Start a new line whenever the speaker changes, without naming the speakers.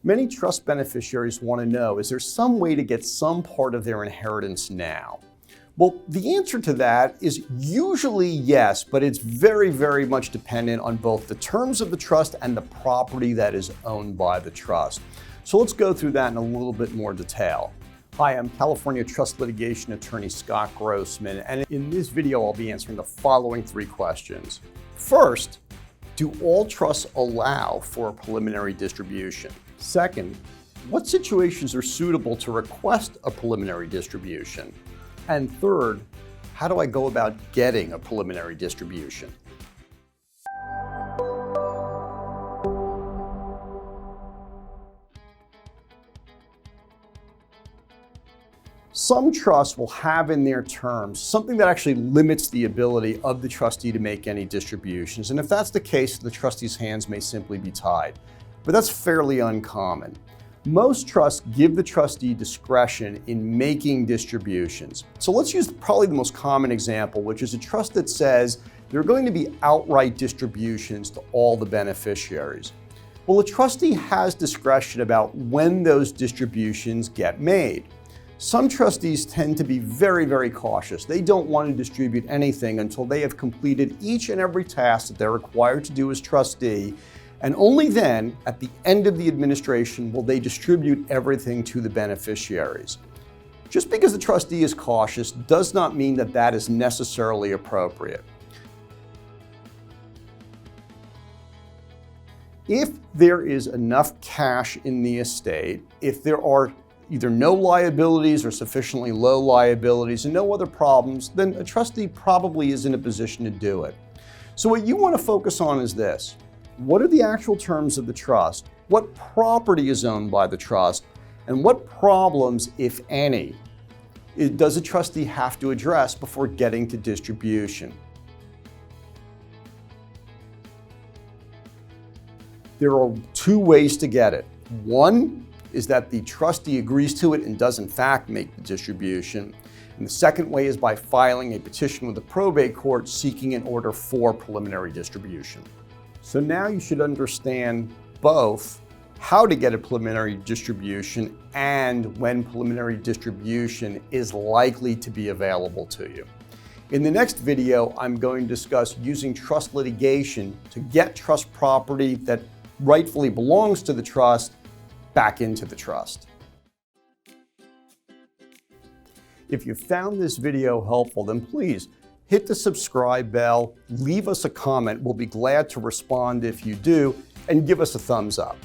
Many trust beneficiaries want to know, is there some way to get some part of their inheritance now? Well, the answer to that is usually yes, but it's very, very much dependent on both the terms of the trust and the property that is owned by the trust. So let's go through that in a little bit more detail. Hi, I'm California Trust Litigation Attorney Scott Grossman, and in this video I'll be answering the following 3 questions. First, do all trusts allow for a preliminary distribution? Second, what situations are suitable to request a preliminary distribution? And third, how do I go about getting a preliminary distribution? Some trusts will have in their terms something that actually limits the ability of the trustee to make any distributions. And if that's the case, the trustee's hands may simply be tied. But that's fairly uncommon. Most trusts give the trustee discretion in making distributions. So let's use probably the most common example, which is a trust that says there are going to be outright distributions to all the beneficiaries. Well, the trustee has discretion about when those distributions get made. Some trustees tend to be very, very cautious. They don't want to distribute anything until they have completed each and every task that they're required to do as trustee, and only then, at the end of the administration, will they distribute everything to the beneficiaries. Just because the trustee is cautious does not mean that that is necessarily appropriate. If there is enough cash in the estate, if there are either no liabilities or sufficiently low liabilities and no other problems, then a trustee probably is in a position to do it. So what you want to focus on is this. What are the actual terms of the trust? What property is owned by the trust? And what problems, if any, does a trustee have to address before getting to distribution? There are 2 ways to get it. One is that the trustee agrees to it and does in fact make the distribution. And the second way is by filing a petition with the probate court seeking an order for preliminary distribution. So now you should understand both how to get a preliminary distribution and when preliminary distribution is likely to be available to you. In the next video, I'm going to discuss using trust litigation to get trust property that rightfully belongs to the trust back into the trust. If you found this video helpful, then please hit the subscribe bell, leave us a comment. We'll be glad to respond if you do, and give us a thumbs up.